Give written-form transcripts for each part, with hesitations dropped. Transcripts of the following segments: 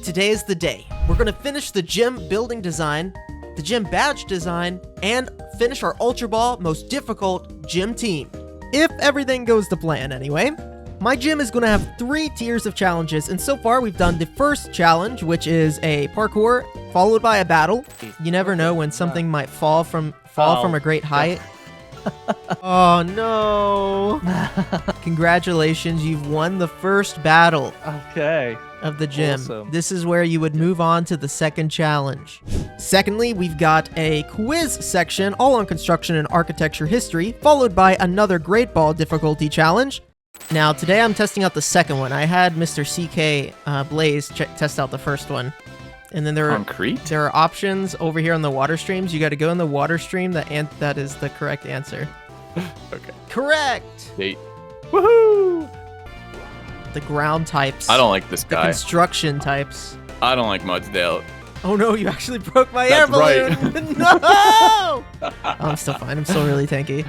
Today is the day. We're gonna finish the gym building design, the gym badge design, and finish our Ultra Ball most difficult gym team. If everything goes to plan anyway. My gym is going to have 3 tiers of challenges, and so far we've done the first challenge, which is a parkour, followed by a battle. You never know when something might fall from a great height. Oh no! Congratulations, you've won the first battle. Okay. Of the gym. Awesome. This is where you would move on to the second challenge. Secondly, we've got a quiz section all on construction and architecture history, followed by another Great Ball difficulty challenge. Now, today I'm testing out the second one. I had Mr. CK Blaze test out the first one. And then there are options over here on the water streams. You got to go in the water stream. That is the correct answer. Okay. Correct! Date. Woohoo! The ground types. I don't like this guy. The construction types. I don't like Mudsdale. Oh no, you actually broke my air balloon! Right. No! Oh, I'm still fine. I'm still really tanky.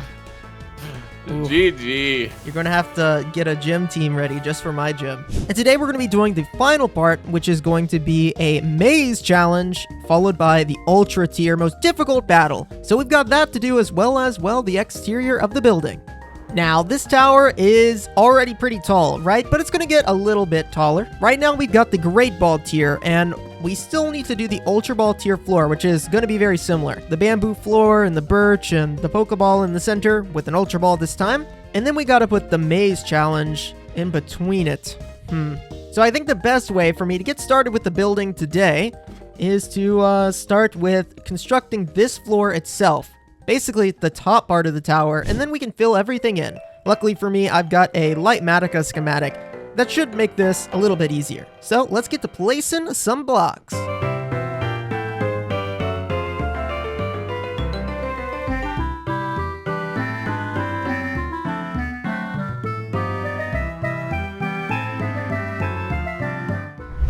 Ooh. GG. You're going to have to get a gym team ready just for my gym. And today we're going to be doing the final part, which is going to be a maze challenge, followed by the ultra tier most difficult battle. So we've got that to do as well, the exterior of the building. Now, this tower is already pretty tall, right? But it's going to get a little bit taller. Right now, we've got the Great Ball tier, and we still need to do the Ultra Ball tier floor, which is going to be very similar. The bamboo floor and the birch and the Pokeball in the center with an Ultra Ball this time. And then we got to put the maze challenge in between it. So I think the best way for me to get started with the building today is to start with constructing this floor itself. Basically, the top part of the tower, and then we can fill everything in. Luckily for me, I've got a Lightmatica schematic that should make this a little bit easier. So let's get to placing some blocks.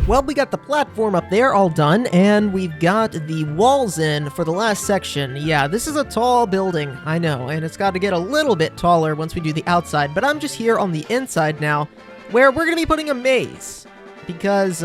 Well, we got the platform up there all done, and we've got the walls in for the last section. Yeah, this is a tall building, I know, and it's got to get a little bit taller once we do the outside, but I'm just here on the inside now, where we're going to be putting a maze. Because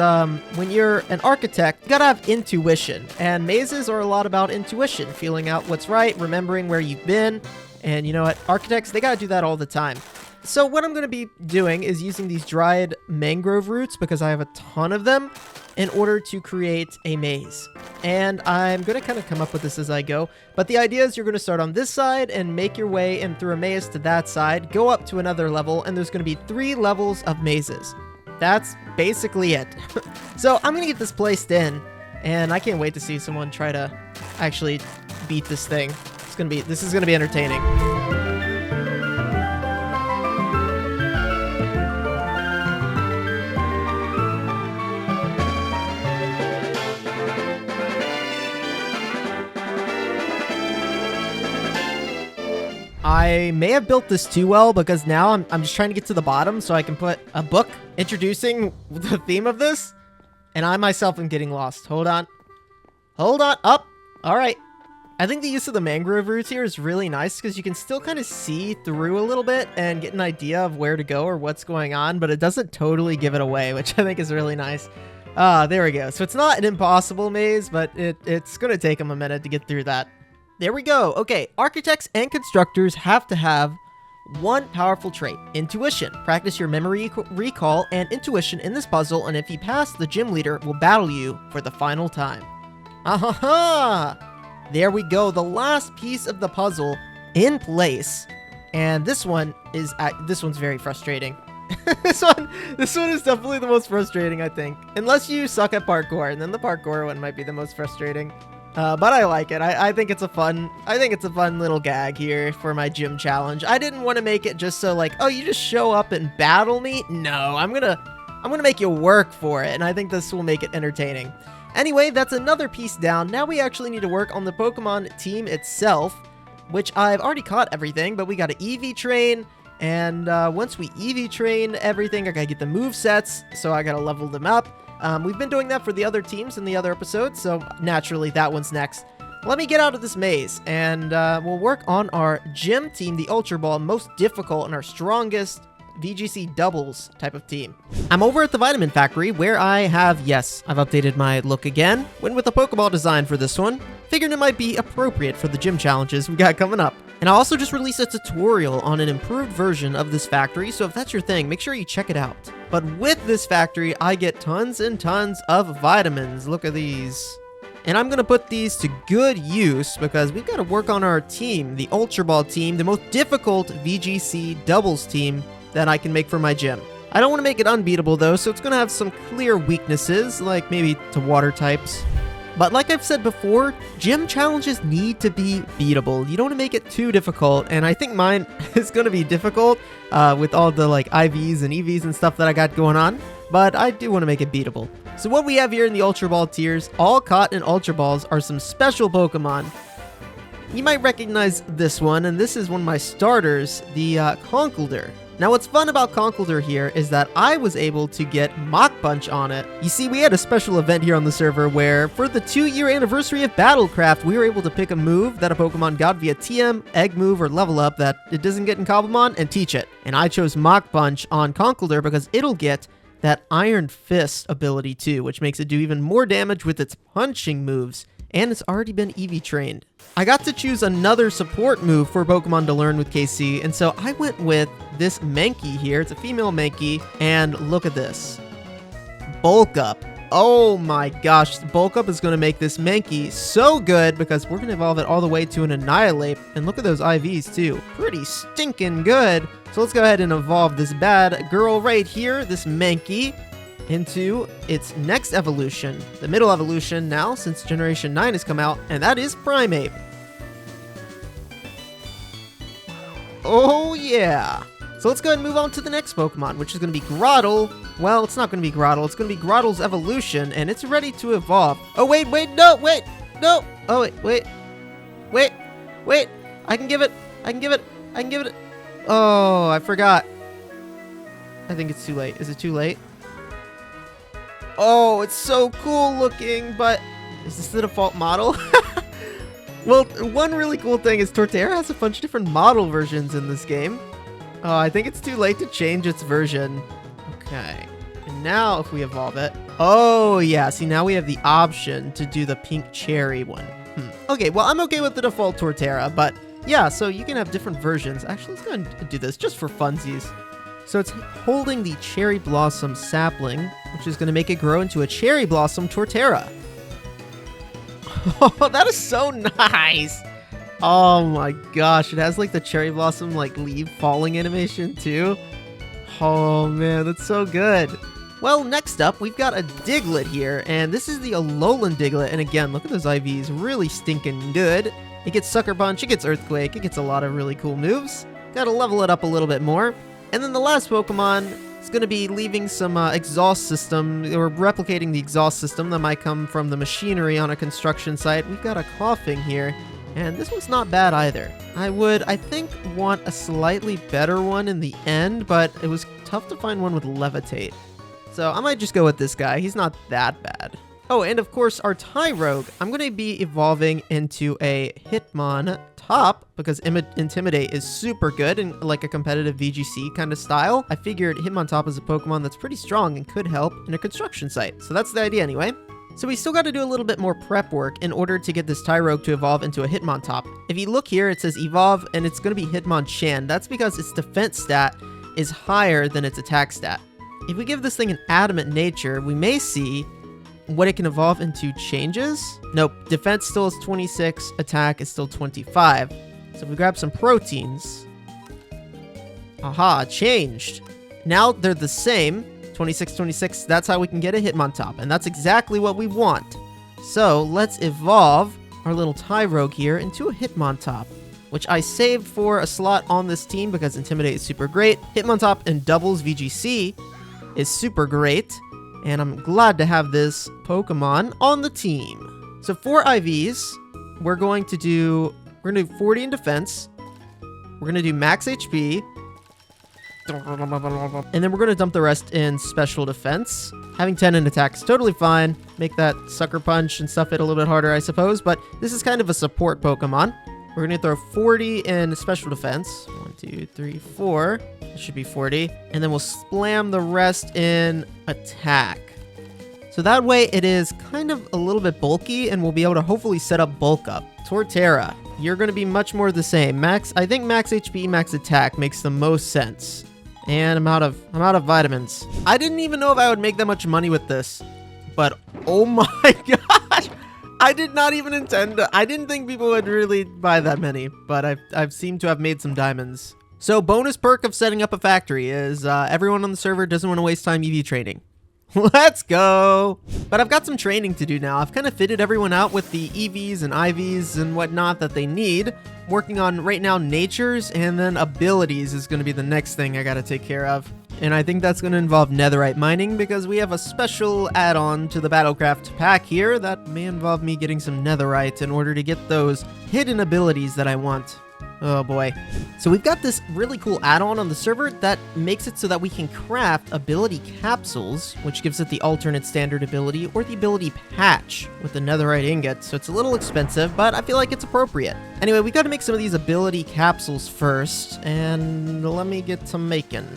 when you're an architect, you gotta have intuition, and mazes are a lot about intuition, feeling out what's right, remembering where you've been, and you know what, architects, they gotta do that all the time. So what I'm going to be doing is using these dried mangrove roots, because I have a ton of them, in order to create a maze. And I'm going to kind of come up with this as I go. But the idea is you're going to start on this side and make your way in through a maze to that side, go up to another level, and there's going to be 3 levels of mazes. That's basically it. So I'm going to get this placed in, and I can't wait to see someone try to actually beat this thing. This is going to be entertaining. I may have built this too well, because now I'm just trying to get to the bottom so I can put a book introducing the theme of this, and I myself am getting lost. Hold on, up. All right, I think the use of the mangrove roots here is really nice, because you can still kind of see through a little bit and get an idea of where to go or what's going on, but it doesn't totally give it away, which I think is really nice. There we go. So it's not an impossible maze, but it's gonna take them a minute to get through that. There we go. Okay, architects and constructors have to have one powerful trait: intuition. Practice your memory recall and intuition in this puzzle, and if you pass, the gym leader will battle you for the final time. Aha! There we go. The last piece of the puzzle in place, and this one's very frustrating. this one is definitely the most frustrating, I think, unless you suck at parkour, and then the parkour one might be the most frustrating. But I like it. I think it's a fun little gag here for my gym challenge. I didn't want to make it just so like, oh, you just show up and battle me. No, I'm gonna make you work for it, and I think this will make it entertaining. Anyway, that's another piece down. Now we actually need to work on the Pokemon team itself, which I've already caught everything, but we got to EV train, and once we EV train everything, I gotta get the move sets, so I gotta level them up. We've been doing that for the other teams in the other episodes, so naturally that one's next. Let me get out of this maze, and we'll work on our gym team, the Ultra Ball, most difficult and our strongest VGC doubles type of team. I'm over at the Vitamin Factory where I have, yes, I've updated my look again. Went with a Pokeball design for this one. Figured it might be appropriate for the gym challenges we got coming up. And I also just released a tutorial on an improved version of this factory, so if that's your thing, make sure you check it out. But with this factory, I get tons and tons of vitamins. Look at these. And I'm going to put these to good use because we've got to work on our team, the Ultra Ball team, the most difficult VGC doubles team that I can make for my gym. I don't want to make it unbeatable though, so it's going to have some clear weaknesses, like maybe to water types. But like I've said before, gym challenges need to be beatable. You don't want to make it too difficult, and I think mine is going to be difficult with all the like IVs and EVs and stuff that I got going on, but I do want to make it beatable. So what we have here in the Ultra Ball tiers, all caught in Ultra Balls, are some special Pokemon. You might recognize this one, and this is one of my starters, the Conkeldurr. Now what's fun about Conkeldurr here is that I was able to get Mach Punch on it. You see, we had a special event here on the server where, for the 2-year anniversary of BattleCraft, we were able to pick a move that a Pokemon got via TM, Egg Move, or Level Up that it doesn't get in Cobblemon and teach it. And I chose Mach Punch on Conkeldurr because it'll get that Iron Fist ability too, which makes it do even more damage with its punching moves, and it's already been EV trained. I got to choose another support move for Pokemon to learn with KC, and so I went with this Mankey here. It's a female Mankey, and look at this. Bulk Up. Oh my gosh, Bulk Up is going to make this Mankey so good because we're going to evolve it all the way to an Annihilate, and look at those IVs too. Pretty stinking good. So let's go ahead and evolve this bad girl right here, this Mankey, into its next evolution, the middle evolution now, since Generation 9 has come out, and that is Primeape. Oh yeah! So let's go ahead and move on to the next Pokemon, which is going to be Grotle. Well, it's not going to be Grotle, it's going to be Grotle's evolution, and it's ready to evolve. Oh wait, no! Oh wait, I can give it. Oh, I forgot. I think it's too late. Is it too late? Oh, it's so cool looking, but is this the default model? Well, one really cool thing is Torterra has a bunch of different model versions in this game. Oh, I think it's too late to change its version. Okay. And now if we evolve it... Oh, yeah. See, now we have the option to do the pink cherry one. Okay, well, I'm okay with the default Torterra, but yeah, so you can have different versions. Actually, let's go ahead and do this just for funsies. So it's holding the Cherry Blossom sapling, which is going to make it grow into a Cherry Blossom Torterra. Oh, that is so nice. Oh my gosh, it has like the Cherry Blossom like leaf falling animation too. Oh man, that's so good. Well, next up, we've got a Diglett here, and this is the Alolan Diglett, and again, look at those IVs, really stinking good. It gets Sucker Punch, it gets Earthquake, it gets a lot of really cool moves. Gotta level it up a little bit more. And then the last Pokemon is going to be leaving some exhaust system, or replicating the exhaust system that might come from the machinery on a construction site. We've got a Coughing here, and this one's not bad either. I think, want a slightly better one in the end, but it was tough to find one with Levitate. So I might just go with this guy. He's not that bad. Oh, and of course, our Tyrogue, I'm going to be evolving into a Hitmontop because Intimidate is super good in like a competitive VGC kind of style. I figured Hitmontop is a Pokemon that's pretty strong and could help in a construction site. So that's the idea anyway. So we still got to do a little bit more prep work in order to get this Tyrogue to evolve into a Hitmontop. If you look here, it says evolve, and it's going to be Hitmonchan. That's because its defense stat is higher than its attack stat. If we give this thing an adamant nature, we may see what it can evolve into changes. Nope, defense still is 26, attack is still 25. So if we grab some proteins, aha, changed. Now they're the same, 26, 26, that's how we can get a Hitmontop, and that's exactly what we want. So let's evolve our little Tyrogue here into a Hitmontop, which I saved for a slot on this team because Intimidate is super great. Hitmontop in doubles VGC is super great, and I'm glad to have this Pokemon on the team. So for IVs, we're going to do 40 in defense. We're going to do max HP. And then we're going to dump the rest in special defense. Having 10 in attack is totally fine. Make that Sucker Punch and stuff it a little bit harder, I suppose. But this is kind of a support Pokemon. We're gonna throw 40 in special defense. 1, 2, 3, 4. It should be 40. And then we'll slam the rest in attack. So that way it is kind of a little bit bulky, and we'll be able to hopefully set up bulk up. Torterra, you're gonna be much more the same. I think max HP, max attack makes the most sense. And I'm out of vitamins. I didn't even know if I would make that much money with this. But oh my gosh! I did not even intend to. I didn't think people would really buy that many, but I've seemed to have made some diamonds. So bonus perk of setting up a factory is everyone on the server doesn't want to waste time EV training. Let's go! But I've got some training to do now. I've kind of fitted everyone out with the EVs and IVs and whatnot that they need. I'm working on right now natures, and then abilities is going to be the next thing I got to take care of. And I think that's going to involve netherite mining, because we have a special add-on to the BattleCraft pack here that may involve me getting some netherite in order to get those hidden abilities that I want. Oh boy. So we've got this really cool add-on on the server that makes it so that we can craft ability capsules, which gives it the alternate standard ability or the ability patch with the netherite ingot. So it's a little expensive, but I feel like it's appropriate. Anyway, we got to make some of these ability capsules first, and let me get to making.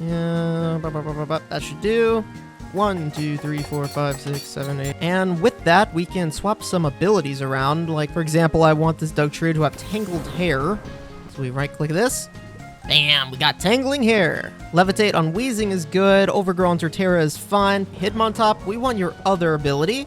Yeah, that should do. 1, 2, 3, 4, 5, 6, 7, 8. And with that, we can swap some abilities around. Like, for example, I want this Dugtrio to have tangled hair. So we right-click this. Bam, we got tangling hair. Levitate on Wheezing is good. Overgrown Torterra is fine. Hitmontop, we want your other ability.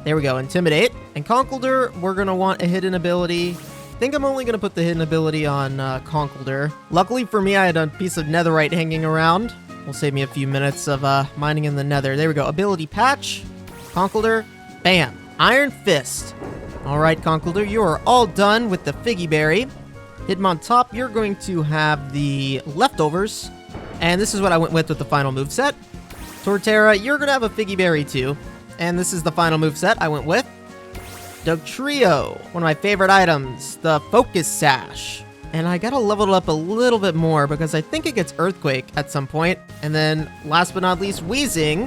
There we go, Intimidate. And Conkeldurr, we're going to want a hidden ability. I think I'm only going to put the hidden ability on Conkeldurr. Luckily for me, I had a piece of netherite hanging around. Will save me a few minutes of mining in the nether. There we go. Ability patch. Conkeldurr. Bam. Iron Fist. All right, Conkeldurr, you are all done with the Figgy Berry. Hitmontop, you're going to have the leftovers. And this is what I went with the final moveset. Torterra, you're going to have a Figgy Berry too. And this is the final moveset I went with. Dugtrio, one of my favorite items, the Focus Sash. And I gotta level it up a little bit more because I think it gets Earthquake at some point. And then, last but not least, Wheezing,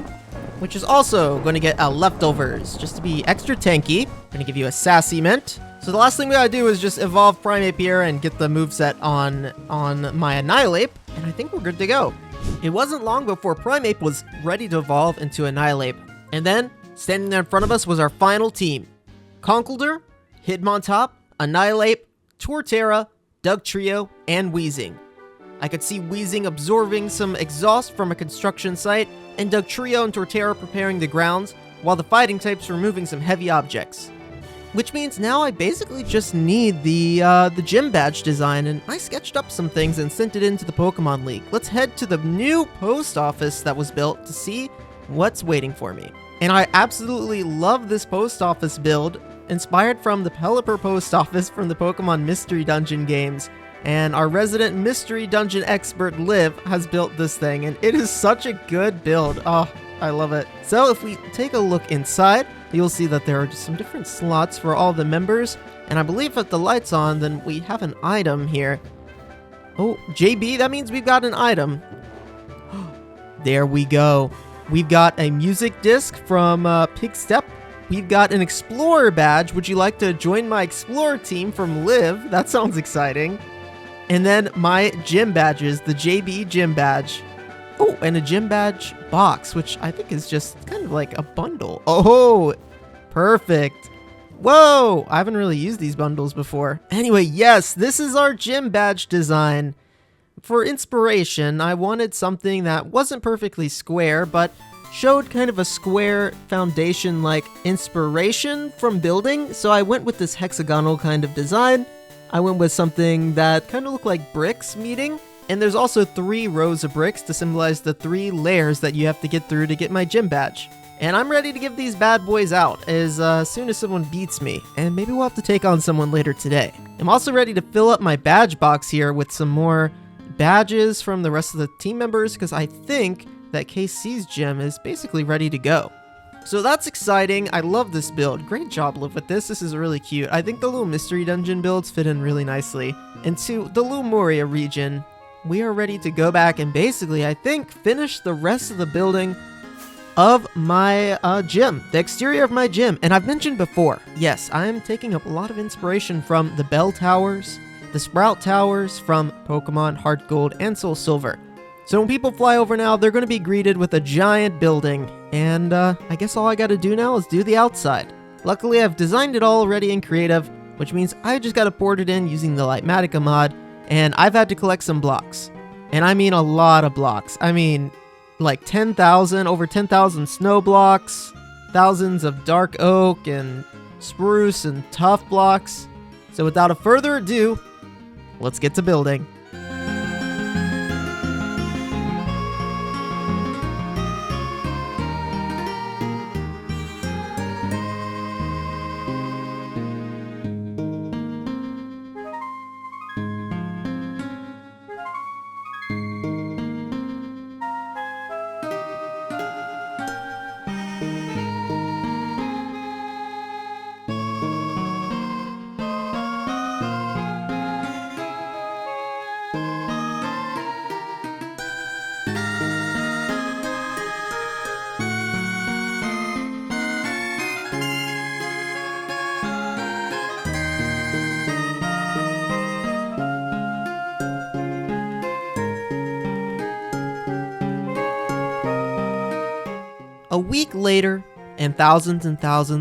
which is also going to get leftovers, just to be extra tanky. I'm gonna give you a Sassy Mint. So the last thing we gotta do is just evolve Primeape here and get the moveset on my Annihilape, and I think we're good to go. It wasn't long before Primeape was ready to evolve into Annihilape. And then, standing there in front of us was our final team. Conkeldurr, Hitmontop, Annihilape, Torterra, Dugtrio, and Wheezing. I could see Wheezing absorbing some exhaust from a construction site, and Dugtrio and Torterra preparing the grounds, while the fighting types were moving some heavy objects. Which means now I basically just need the gym badge design, and I sketched up some things and sent it into the Pokemon League. Let's head to the new post office that was built to see what's waiting for me. And I absolutely love this post office build, inspired from the Pelipper post office from the Pokemon Mystery Dungeon games. And our resident Mystery Dungeon expert, Liv, has built this thing, and it is such a good build. Oh, I love it. So if we take a look inside, you'll see that there are just some different slots for all the members. And I believe if the light's on, then we have an item here. Oh, JB, that means we've got an item. There we go. We've got a music disc from Pig Step. We've got an Explorer badge. Would you like to join my Explorer team from Liv? That sounds exciting. And then my gym badges, the JB gym badge. Oh, and a gym badge box, which I think is just kind of like a bundle. Oh, perfect. Whoa, I haven't really used these bundles before. Anyway, yes, this is our gym badge design. For inspiration, I wanted something that wasn't perfectly square, but showed kind of a square foundation-like inspiration from building, so I went with this hexagonal kind of design. I went with something that kind of looked like bricks meeting, and there's also 3 rows of bricks to symbolize the 3 layers that you have to get through to get my gym badge. And I'm ready to give these bad boys out as soon as someone beats me, and maybe we'll have to take on someone later today. I'm also ready to fill up my badge box here with some more badges from the rest of the team members, because I think that KC's gym is basically ready to go. So that's exciting. I love this build. Great job, Liv, with this. This is really cute. I think the little mystery dungeon builds fit in really nicely. And to the Lumoria region, we are ready to go back and basically, I think, finish the rest of the building of my gym, the exterior of my gym. And I've mentioned before, yes, I am taking up a lot of inspiration from the bell towers, the sprout towers from Pokemon, Heartgold, and Soulsilver. So when people fly over now, they're going to be greeted with a giant building, and I guess all I got to do now is do the outside. Luckily, I've designed it all already in creative, which means I just got to port it in using the Lightmatica mod, and I've had to collect some blocks. And I mean a lot of blocks. I mean, like 10,000, over 10,000 snow blocks, thousands of dark oak and spruce and tough blocks. So without a further ado, let's get to building. A week later, and thousands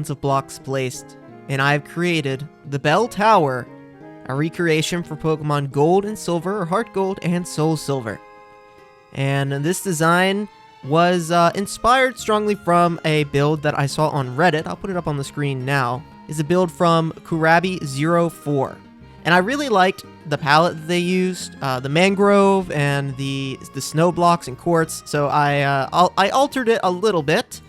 of blocks placed, and I've created the Bell Tower, a recreation for Pokemon Gold and Silver, or Heartgold and Soulsilver. And this design was inspired strongly from a build that I saw on Reddit. I'll put it up on the screen now. It's a build from Kurabi04. And I really liked the palette that they used, the mangrove and the snow blocks and quartz. So I altered it a little bit,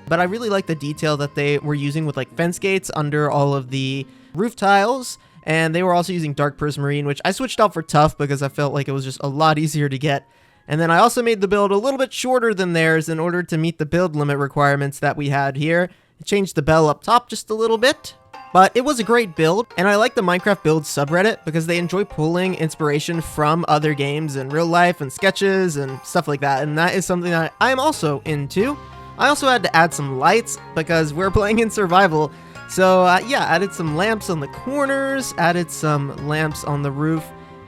but I really like the detail that they were using with like fence gates under all of the roof tiles. And they were also using dark prismarine, which I switched out for tough because I felt like it was just a lot easier to get. And then I also made the build a little bit shorter than theirs in order to meet the build limit requirements that we had here. I changed the bell up top just a little bit. But it was a great build, and I like the Minecraft build subreddit because they enjoy pulling inspiration from other games in real life and sketches and stuff like that, and that is something that I'm also into. I also had to add some lights because we're playing in survival, so yeah, added some lamps on the corners, added some lamps on the roof,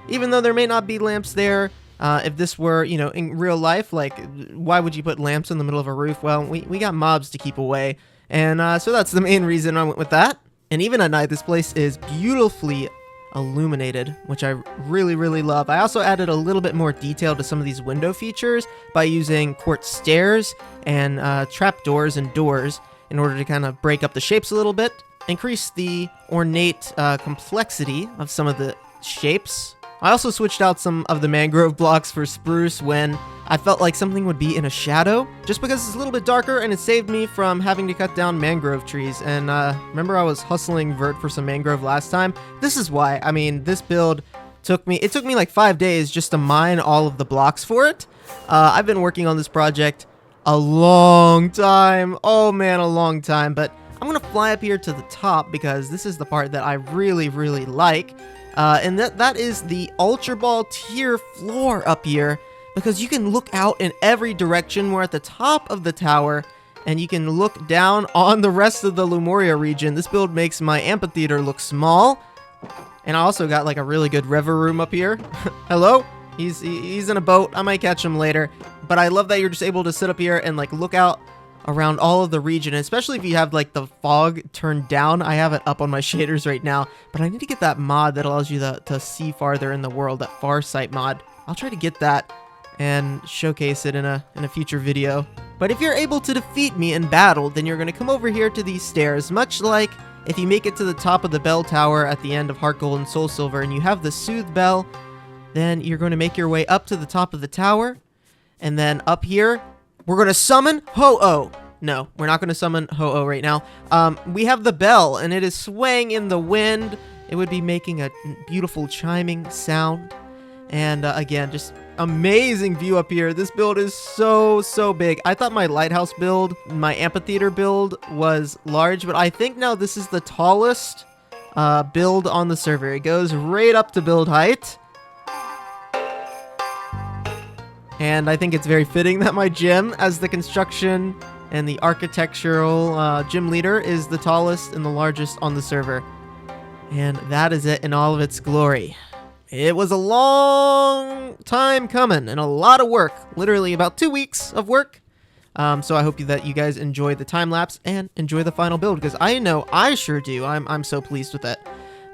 even though there may not be lamps there. If this were, you know, in real life, like, why would you put lamps in the middle of a roof? Well, we got mobs to keep away, and so that's the main reason I went with that. And even at night, this place is beautifully illuminated, which I really love. I also added a little bit more detail to some of these window features by using quartz stairs and trapdoors and doors in order to kind of break up the shapes a little bit, increase the ornate complexity of some of the shapes. I also switched out some of the mangrove blocks for spruce when I felt like something would be in a shadow, just because it's a little bit darker and it saved me from having to cut down mangrove trees. And remember I was hustling Vert for some mangrove last time? This is why. I mean, this build took me like 5 days just to mine all of the blocks for it. I've been working on this project a long time. Oh man, a long time. But I'm gonna fly up here to the top because this is the part that I really like. And that is the Ultra Ball tier floor up here, because you can look out in every direction. We're at the top of the tower, and you can look down on the rest of the Lumoria region. This build makes my amphitheater look small, and I also got like a really good river room up here. Hello? He's in a boat. I might catch him later, but I love that you're just able to sit up here and like look out around all of the region, especially if you have like the fog turned down. I have it up on my shaders right now, but I need to get that mod that allows you to see farther in the world, that Farsight mod. I'll try to get that and showcase it in a future video. But if you're able to defeat me in battle, then you're going to come over here to these stairs, much like if you make it to the top of the bell tower at the end of Heartgold and Soulsilver and you have the Soothe Bell, then you're going to make your way up to the top of the tower, and then up here we're going to summon Ho-Oh. No, we're not going to summon Ho-Oh right now. We have the bell, and it is swaying in the wind. It would be making a beautiful chiming sound. And again, just amazing view up here. This build is so big. I thought my lighthouse build, my amphitheater build was large, but I think now this is the tallest build on the server. It goes right up to build height. And I think it's very fitting that my gym, as the construction and the architectural gym leader, is the tallest and the largest on the server. And that is it in all of its glory. It was a long time coming and a lot of work. Literally about 2 weeks of work. So I hope that you guys enjoy the time lapse and enjoy the final build, because I know I sure do. I'm so pleased with it.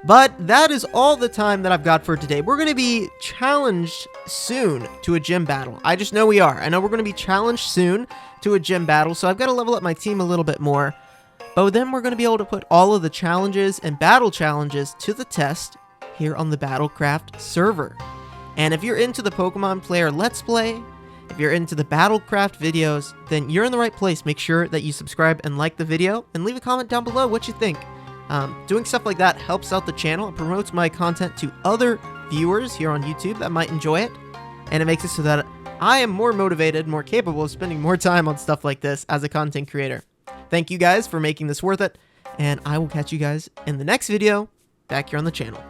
But that is all the time that I've got for today. We're going to be challenged soon to a gym battle. I just know we are. I know we're going to be challenged soon to a gym battle, so I've got to level up my team a little bit more. But then we're going to be able to put all of the challenges and battle challenges to the test here on the BattleCraft server. And if you're into the Pokemon player Let's Play, if you're into the BattleCraft videos, then you're in the right place. Make sure that you subscribe and like the video, and leave a comment down below what you think. Doing stuff like that helps out the channel and promotes my content to other viewers here on YouTube that might enjoy it. And it makes it so that I am more motivated, more capable of spending more time on stuff like this as a content creator. Thank you guys for making this worth it, and I will catch you guys in the next video back here on the channel.